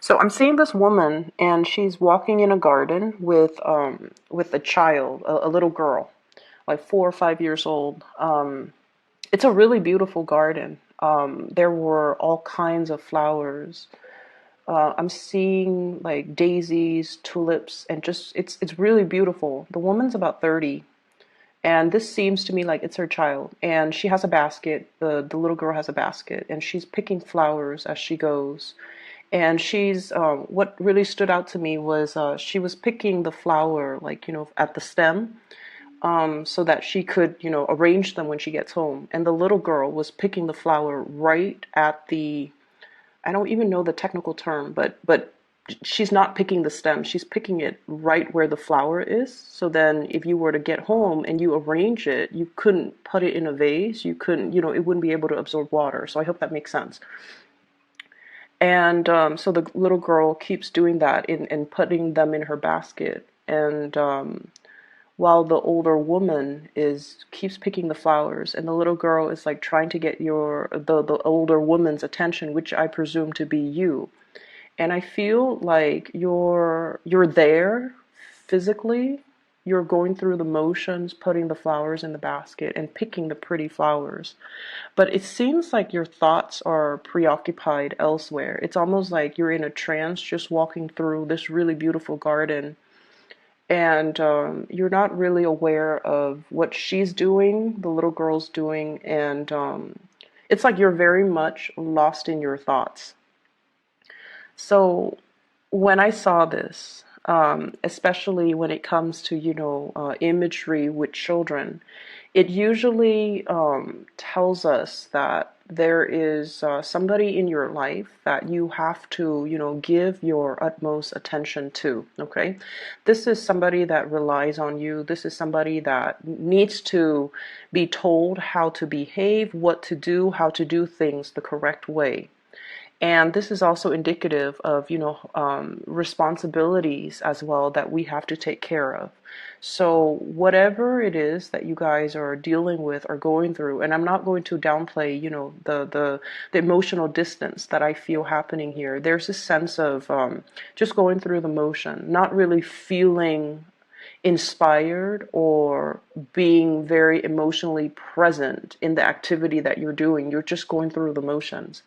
So I'm seeing this woman, and she's walking in a garden with a child, a little girl, like 4 or 5 years old. It's a really beautiful garden. There were all kinds of flowers. I'm seeing like daisies, tulips, and just it's really beautiful. The woman's about 30, and this seems to me like it's her child. And she has a basket. The little girl has a basket, and she's picking flowers as she goes. And what really stood out to me was she was picking the flower, like, at the stem, so that she could, arrange them when she gets home. And the little girl was picking the flower right at I don't even know the technical term, but she's not picking the stem. She's picking it right where the flower is. So then if you were to get home and you arrange it, you couldn't put it in a vase. You couldn't, it wouldn't be able to absorb water. So I hope that makes sense. And so the little girl keeps doing that and putting them in her basket. And while the older woman is keeps picking the flowers, and the little girl is like trying to get the older woman's attention, which I presume to be you. And I feel like you're there physically. You're going through the motions, putting the flowers in the basket and picking the pretty flowers. But it seems like your thoughts are preoccupied elsewhere. It's almost like you're in a trance just walking through this really beautiful garden, and you're not really aware of what she's doing, the little girl's doing, and it's like you're very much lost in your thoughts. So when I saw this, especially when it comes to, imagery with children, it usually tells us that there is somebody in your life that you have to, give your utmost attention to. Okay, this is somebody that relies on you. This is somebody that needs to be told how to behave, what to do, how to do things the correct way. And this is also indicative of, responsibilities as well that we have to take care of. So whatever it is that you guys are dealing with or going through, and I'm not going to downplay, the emotional distance that I feel happening here. There's a sense of just going through the motion, not really feeling inspired or being very emotionally present in the activity that you're doing. You're just going through the motions,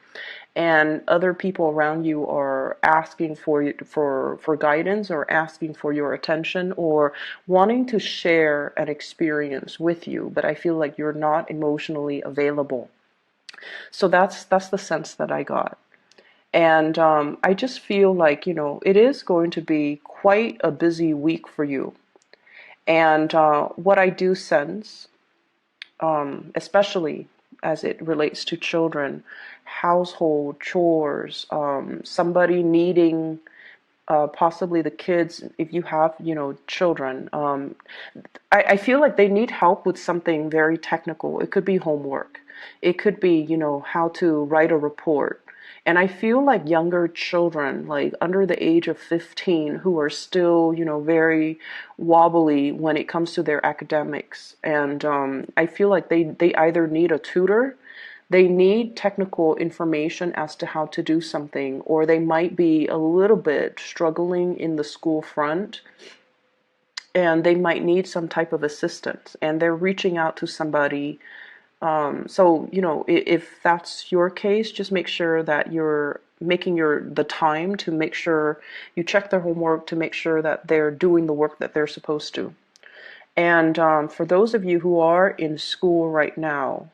and other people around you are asking for guidance, or asking for your attention, or wanting to share an experience with you, but I feel like you're not emotionally available. So that's the sense that I got. And I just feel like, it is going to be quite a busy week for you. And what I do sense, especially as it relates to children, household chores, somebody needing, possibly the kids, if you have, children. I feel like they need help with something very technical. It could be homework. It could be, how to write a report. And I feel like younger children, like under the age of 15, who are still, very wobbly when it comes to their academics. And I feel like they either need a tutor, they need technical information as to how to do something, or they might be a little bit struggling in the school front, and they might need some type of assistance, and they're reaching out to somebody. So, if that's your case, just make sure that you're making the time to make sure you check their homework, to make sure that they're doing the work that they're supposed to. And for those of you who are in school right now,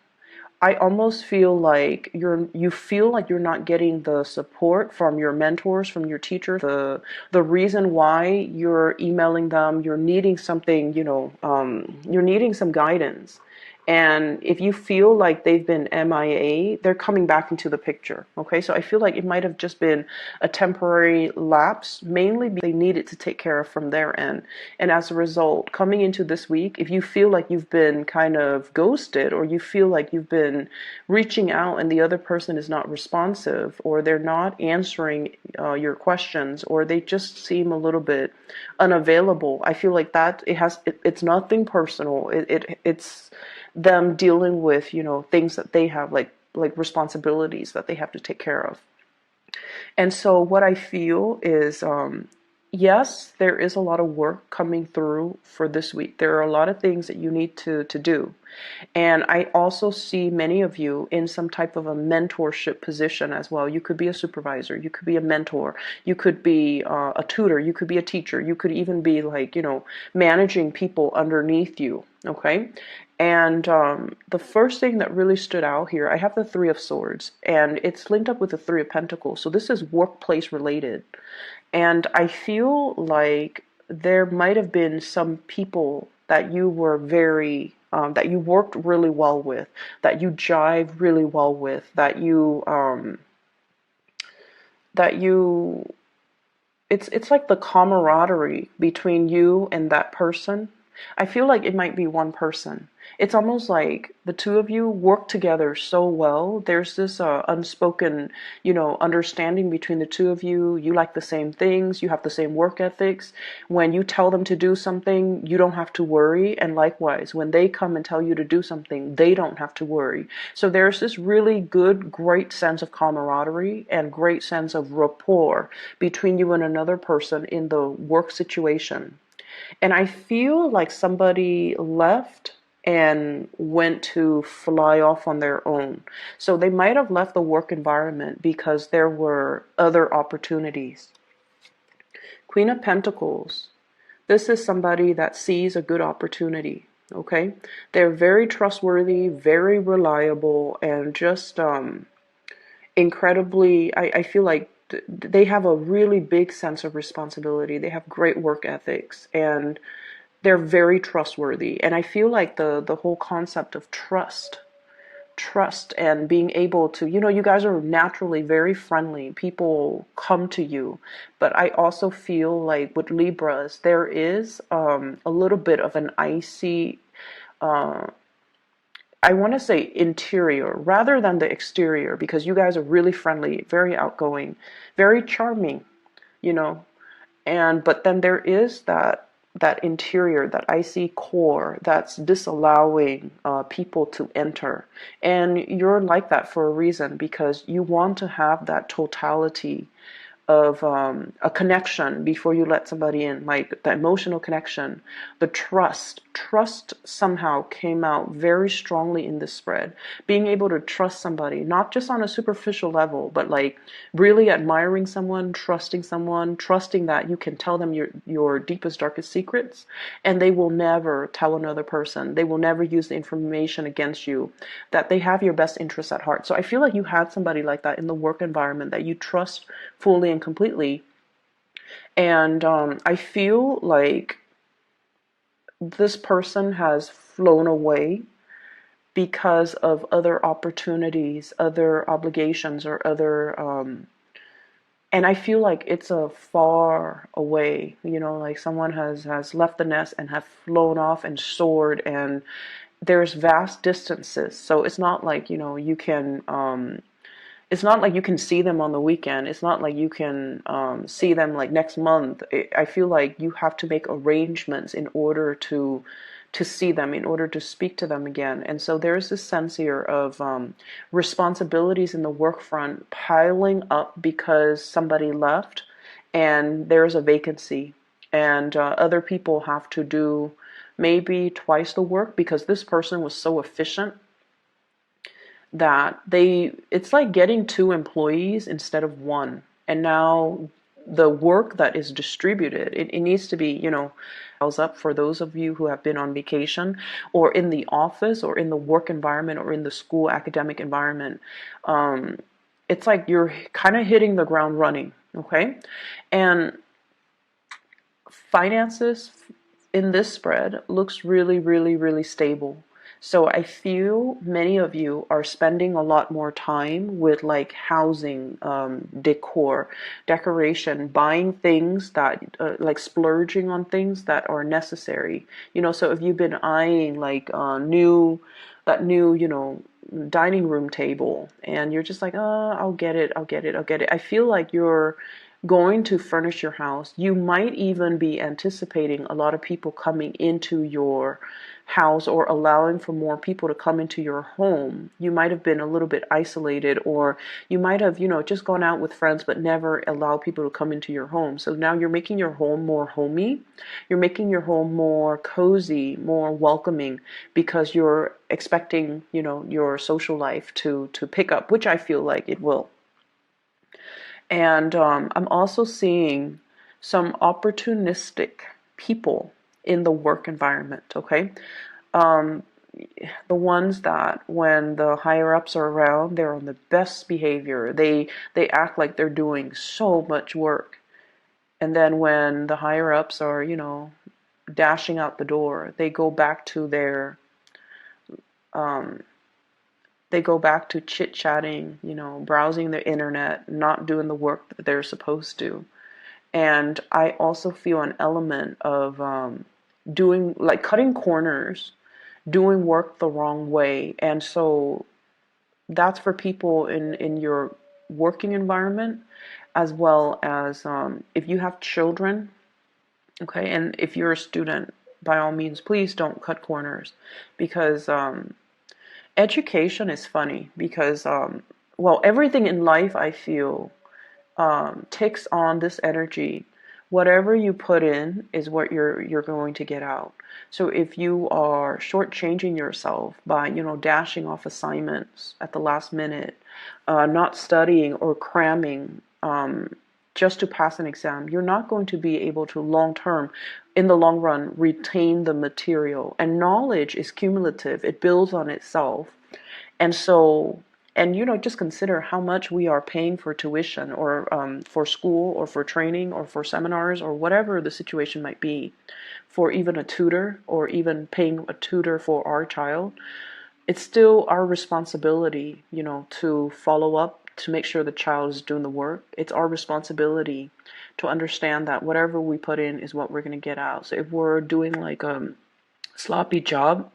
I almost feel like you feel like you're not getting the support from your mentors, from your teachers. The reason why you're emailing them, you're needing something, you're needing some guidance. And if you feel like they've been MIA, they're coming back into the picture. Okay, so I feel like it might have just been a temporary lapse, mainly because they needed to take care of from their end. And as a result, coming into this week, if you feel like you've been kind of ghosted, or you feel like you've been reaching out and the other person is not responsive, or they're not answering your questions, or they just seem a little bit unavailable, I feel like that it's nothing personal. It's them dealing with, things that they have, like responsibilities that they have to take care of. And so what I feel is, yes, there is a lot of work coming through for this week. There are a lot of things that you need to do. And I also see many of you in some type of a mentorship position as well. You could be a supervisor, you could be a mentor, you could be a tutor, you could be a teacher, you could even be like, managing people underneath you. Okay. And the first thing that really stood out here, I have the Three of Swords, and it's linked up with the Three of Pentacles. So this is workplace related. And I feel like there might have been some people that you were that you worked really well with, that you jive really well with, that you, it's like the camaraderie between you and that person. I feel like it might be one person. It's almost like the two of you work together so well. There's this unspoken, understanding between the two of you. You like the same things. You have the same work ethics. When you tell them to do something, you don't have to worry. And likewise, when they come and tell you to do something, they don't have to worry. So there's this really good, great sense of camaraderie and great sense of rapport between you and another person in the work situation. And I feel like somebody left and went to fly off on their own. So they might have left the work environment because there were other opportunities. Queen of Pentacles. This is somebody that sees a good opportunity. Okay. They're very trustworthy, very reliable, and just incredibly, I feel like they have a really big sense of responsibility. They have great work ethics, and they're very trustworthy. And I feel like the whole concept of trust and being able to, you guys are naturally very friendly. People come to you. But I also feel like with Libras, there is a little bit of an icy, I want to say interior rather than the exterior, because you guys are really friendly, very outgoing, very charming, you know. And but then there is that interior, that icy core that's disallowing people to enter. And you're like that for a reason, because you want to have that totality of a connection before you let somebody in, like the emotional connection, the trust somehow came out very strongly in this spread. Being able to trust somebody, not just on a superficial level, but like really admiring someone, trusting that you can tell them your deepest, darkest secrets, and they will never tell another person. They will never use the information against you, that they have your best interests at heart. So I feel like you had somebody like that in the work environment that you trust fully and completely. And I feel like this person has flown away because of other opportunities, other obligations, or other and I feel like it's a far away, like someone has left the nest and have flown off and soared, and there's vast distances. So it's not like, you can it's not like you can see them on the weekend. It's not like you can see them like next month. I feel like you have to make arrangements in order to see them, in order to speak to them again. And so there's this sense here of responsibilities in the work front piling up because somebody left and there's a vacancy. And other people have to do maybe twice the work because this person was so efficient that it's like getting two employees instead of one. And now the work that is distributed, it needs to be, up for those of you who have been on vacation or in the office or in the work environment or in the school academic environment. It's like you're kind of hitting the ground running. Okay. And finances in this spread looks really, really, really stable. So I feel many of you are spending a lot more time with like housing, decor, decoration, buying things that, like splurging on things that are necessary. So if you've been eyeing like that new, dining room table, and you're just like, oh, I'll get it. I feel like you're going to furnish your house. You might even be anticipating a lot of people coming into your house or allowing for more people to come into your home. You might have been a little bit isolated, or you might have, just gone out with friends but never allowed people to come into your home. So now you're making your home more homey. You're making your home more cozy, more welcoming, because you're expecting, your social life to pick up, which I feel like it will. And I'm also seeing some opportunistic people in the work environment, okay? Um, the ones that when the higher ups are around, they're on the best behavior. They act like they're doing so much work. And then when the higher ups are, dashing out the door, um, they go back to chit-chatting, browsing the internet, not doing the work that they're supposed to. And I also feel an element of doing, like, cutting corners, doing work the wrong way. And so that's for people in your working environment, as well as if you have children, okay, and if you're a student, by all means, please don't cut corners, because education is funny, because everything in life, I feel, takes on this energy. Whatever you put in is what you're going to get out. So if you are shortchanging yourself by, dashing off assignments at the last minute, not studying or cramming just to pass an exam, you're not going to be able to in the long run, retain the material. And knowledge is cumulative. It builds on itself. And so, and just consider how much we are paying for tuition, or for school, or for training, or for seminars, or whatever the situation might be, for even a tutor, or even paying a tutor for our child. It's still our responsibility, to follow up, to make sure the child is doing the work. It's our responsibility to understand that whatever we put in is what we're going to get out. So if we're doing like a sloppy job,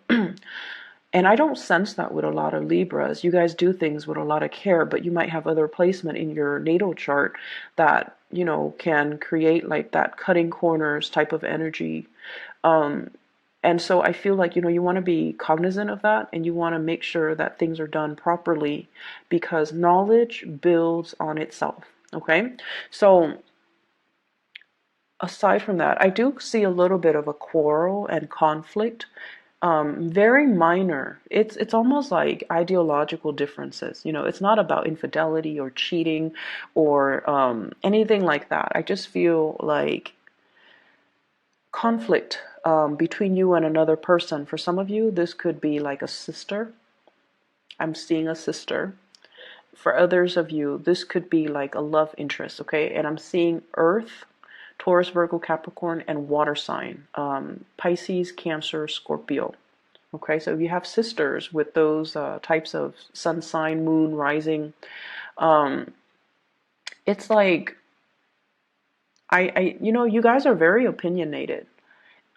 and I don't sense that with a lot of Libras. You guys do things with a lot of care, but you might have other placement in your natal chart that, can create like that cutting corners type of energy. And so I feel like, you want to be cognizant of that, and you want to make sure that things are done properly, because knowledge builds on itself. Okay. So aside from that, I do see a little bit of a quarrel and conflict. Very minor. It's almost like ideological differences. It's not about infidelity or cheating or anything like that. I just feel like conflict between you and another person. For some of you, this could be like a sister. I'm seeing a sister. For others of you, this could be like a love interest, okay? And I'm seeing Earth, Taurus, Virgo, Capricorn, and water sign, Pisces, Cancer, Scorpio. Okay, so if you have sisters with those types of sun sign, moon, rising, it's like, you guys are very opinionated.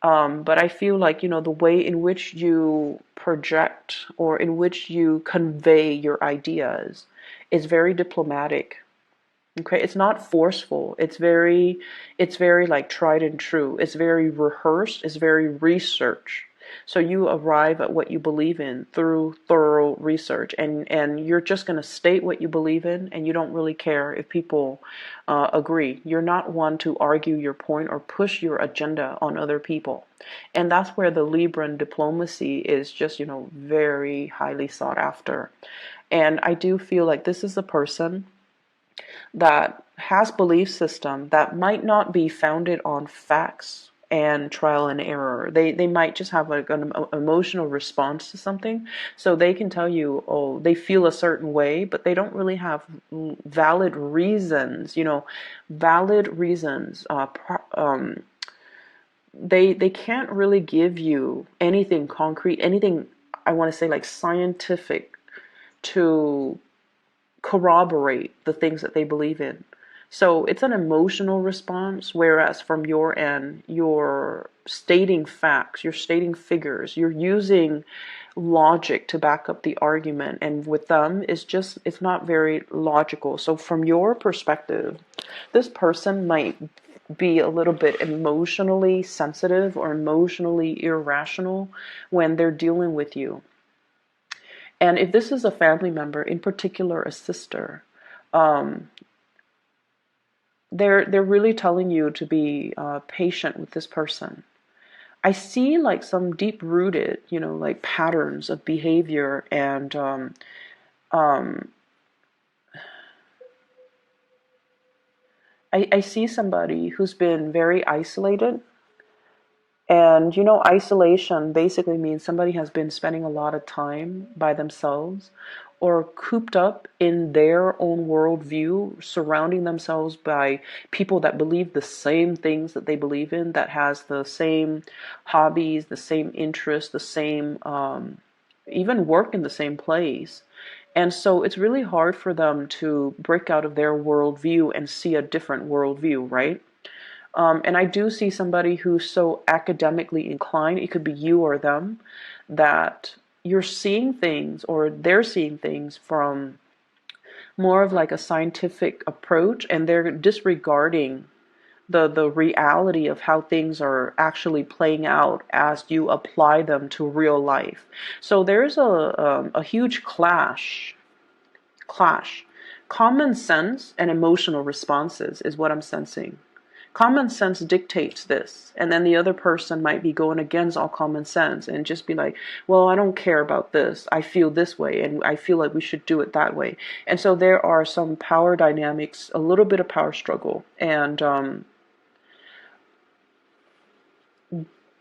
But I feel like, the way in which you project or in which you convey your ideas is very diplomatic. Okay, it's not forceful. It's very like tried and true. It's very rehearsed. It's very research. So you arrive at what you believe in through thorough research, and you're just going to state what you believe in, and you don't really care if people agree. You're not one to argue your point or push your agenda on other people. And that's where the Libran diplomacy is just, very highly sought after. And I do feel like this is a person that has belief system that might not be founded on facts and trial and error. They might just have like an emotional response to something. So they can tell you, oh, they feel a certain way, but they don't really have valid reasons, valid reasons. They can't really give you anything concrete, anything, I want to say, like scientific to corroborate the things that they believe in. So it's an emotional response, whereas from your end, you're stating facts, you're stating figures, you're using logic to back up the argument. And with them, it's not very logical. So from your perspective, this person might be a little bit emotionally sensitive or emotionally irrational when they're dealing with you. And if this is a family member, in particular a sister, um, they're really telling you to be patient with this person. I see like some deep rooted, like patterns of behavior and um, I see somebody who's been very isolated. And isolation basically means somebody has been spending a lot of time by themselves or cooped up in their own worldview, surrounding themselves by people that believe the same things that they believe in, that has the same hobbies, the same interests, the same, even work in the same place. And so it's really hard for them to break out of their worldview and see a different worldview, right? And I do see somebody who's so academically inclined, it could be you or them, that you're seeing things or they're seeing things from more of like a scientific approach, and they're disregarding the reality of how things are actually playing out as you apply them to real life. So there's a huge clash. Common sense and emotional responses is what I'm sensing. Common sense dictates this, and then the other person might be going against all common sense and just be like, well, I don't care about this, I feel this way and I feel like we should do it that way. And so there are some power dynamics, a little bit of power struggle, and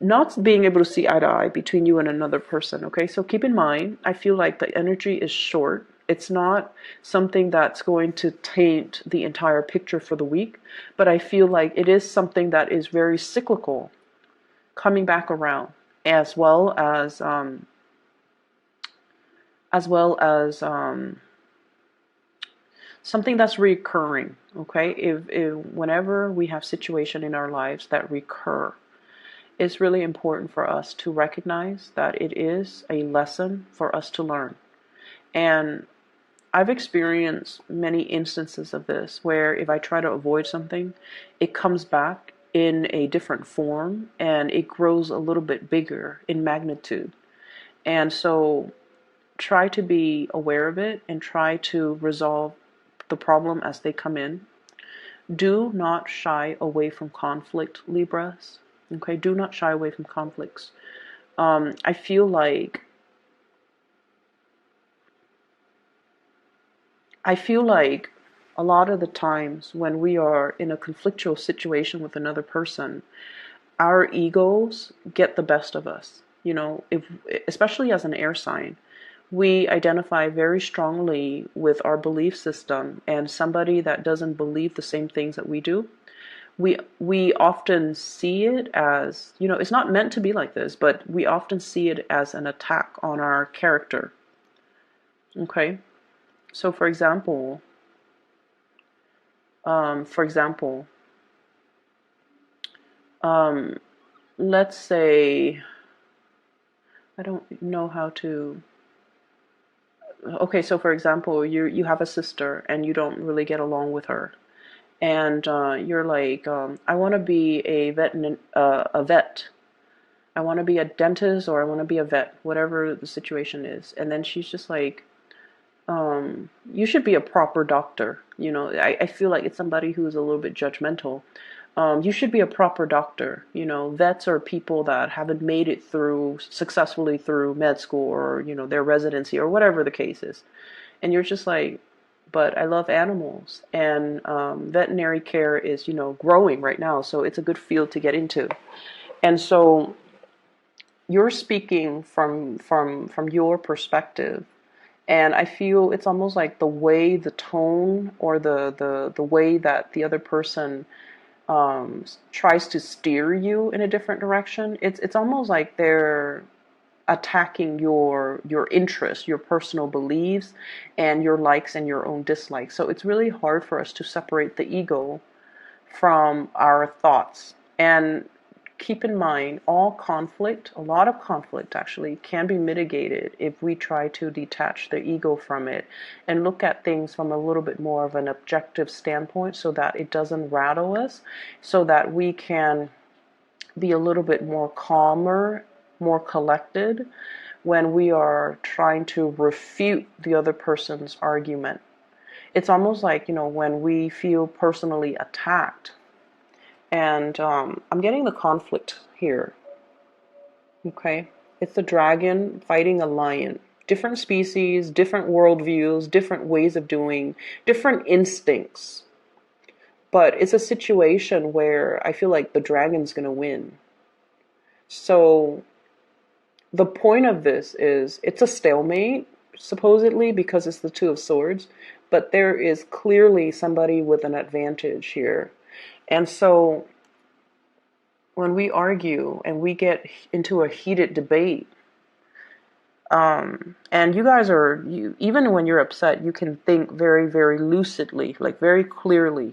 not being able to see eye to eye between you and another person. Okay, so keep in mind, I feel like the energy is short. It's not something that's going to taint the entire picture for the week, but I feel like it is something that is very cyclical, coming back around, as well as something that's recurring. Okay, if whenever we have situation in our lives that recur, it's really important for us to recognize that it is a lesson for us to learn. And I've experienced many instances of this where if I try to avoid something, it comes back in a different form and it grows a little bit bigger in magnitude. And so try to be aware of it and try to resolve the problem as they come in. Do not shy away from conflict, Libras. Okay, do not shy away from conflicts. I feel like a lot of the times when we are in a conflictual situation with another person, our egos get the best of us. If especially as an air sign, we identify very strongly with our belief system, and somebody that doesn't believe the same things that we do, we often see it as, it's not meant to be like this, but we often see it as an attack on our character. Okay, so for example, um, for example, um, let's say I don't know how to. Okay, so for example, you have a sister and you don't really get along with her, and you're like, I want to be a vet. I want to be a dentist or I want to be a vet, whatever the situation is. And then she's just like, you should be a proper doctor. I feel like it's somebody who is a little bit judgmental. You should be a proper doctor. Vets are people that haven't made it through successfully through med school or, their residency or whatever the case is. And you're just like, but I love animals, and veterinary care is, growing right now. So it's a good field to get into. And so you're speaking from your perspective, and I feel it's almost like the way, the tone, or the way that the other person tries to steer you in a different direction. It's almost like they're attacking your interests, your personal beliefs, and your likes and your own dislikes. So it's really hard for us to separate the ego from our thoughts. And keep in mind all conflict, a lot of conflict actually, can be mitigated if we try to detach the ego from it and look at things from a little bit more of an objective standpoint so that it doesn't rattle us, so that we can be a little bit more calmer, more collected when we are trying to refute the other person's argument. It's almost like, when we feel personally attacked. And I'm getting the conflict here. Okay? It's the dragon fighting a lion. Different species, different worldviews, different ways of doing, different instincts. But it's a situation where I feel like the dragon's going to win. So the point of this is it's a stalemate, supposedly, because it's the Two of Swords. But there is clearly somebody with an advantage here. And so when we argue and we get into a heated debate, and you guys even when you're upset, you can think very, very lucidly, like very clearly.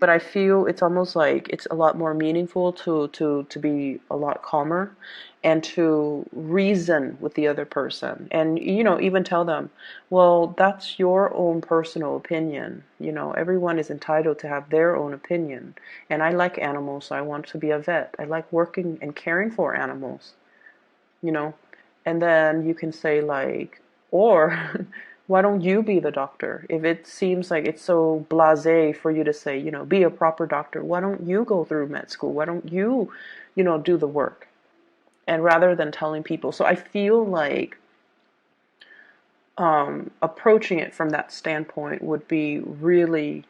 But I feel it's almost like it's a lot more meaningful to be a lot calmer and to reason with the other person. And, even tell them, well, that's your own personal opinion. Everyone is entitled to have their own opinion. And I like animals, so I want to be a vet. I like working and caring for animals, you know. And then you can say, like, or why don't you be the doctor? If it seems like it's so blasé for you to say, be a proper doctor, why don't you go through med school? Why don't you, do the work? And rather than telling people. So I feel like approaching it from that standpoint would be really,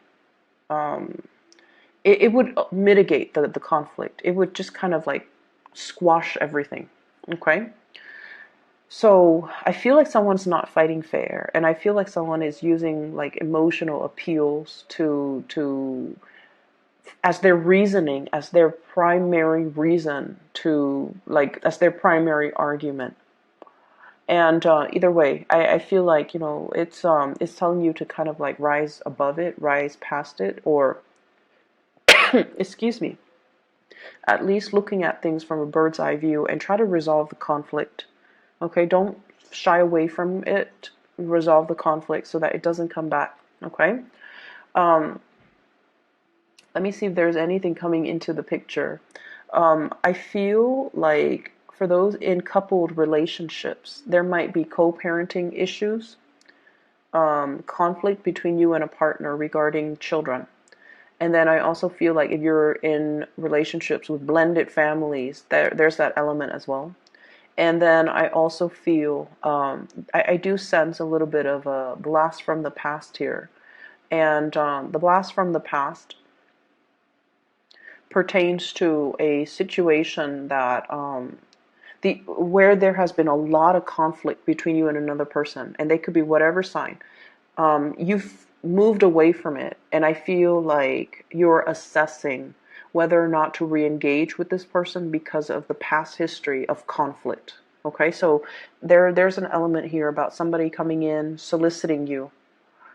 it would mitigate the conflict. It would just kind of like squash everything. Okay? So I feel like someone's not fighting fair, and I feel like someone is using like emotional appeals to as their reasoning, as their primary reason to like as their primary argument. And either way, I feel like it's telling you to kind of like rise above it, rise past it, or excuse me, at least looking at things from a bird's eye view and try to resolve the conflict. Okay, don't shy away from it. Resolve the conflict so that it doesn't come back. Okay. Um, Let me see if there's anything coming into the picture. I feel like for those in coupled relationships, there might be co-parenting issues, conflict between you and a partner regarding children. And then I also feel like if you're in relationships with blended families, there's that element as well. And then I also feel, I do sense a little bit of a blast from the past here. And the blast from the past pertains to a situation that where there has been a lot of conflict between you and another person, and they could be whatever sign. You've moved away from it, and I feel like you're assessing whether or not to re-engage with this person because of the past history of conflict. Okay, so there's an element here about somebody coming in, soliciting you.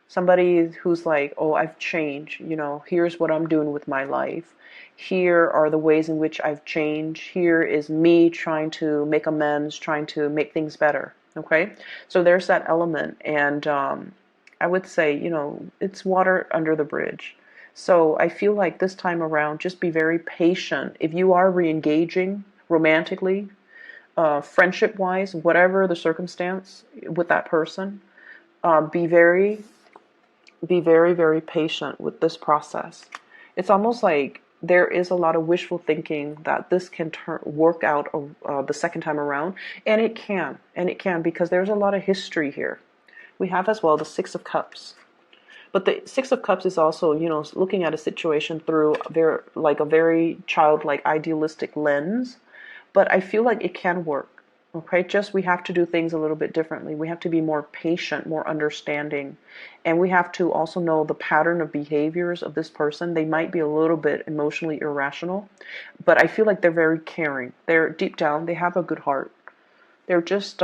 Somebody who's like, oh, I've changed, here's what I'm doing with my life. Here are the ways in which I've changed. Here is me trying to make amends, trying to make things better. Okay, so there's that element, and I would say, it's water under the bridge. So I feel like this time around, just be very patient. If you are re-engaging romantically, friendship-wise, whatever the circumstance with that person, be very, very patient with this process. It's almost like there is a lot of wishful thinking that this can work out the second time around, and it can because there's a lot of history here. We have as well the Six of Cups. But the Six of Cups is also, looking at a situation through a very childlike, idealistic lens. But I feel like it can work. Okay, just we have to do things a little bit differently. We have to be more patient, more understanding. And we have to also know the pattern of behaviors of this person. They might be a little bit emotionally irrational, but I feel like they're very caring. They're deep down, they have a good heart. They're just,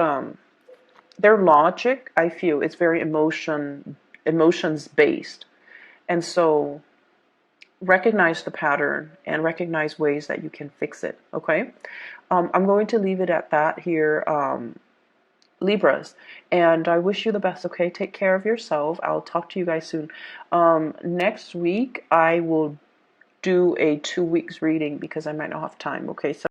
their logic, I feel, is very emotions based. And so recognize the pattern and recognize ways that you can fix it. Okay. I'm going to leave it at that here, Libras, and I wish you the best. Okay, take care of yourself. I'll talk to you guys soon. Next week I will do a 2 weeks reading because I might not have time. Okay, so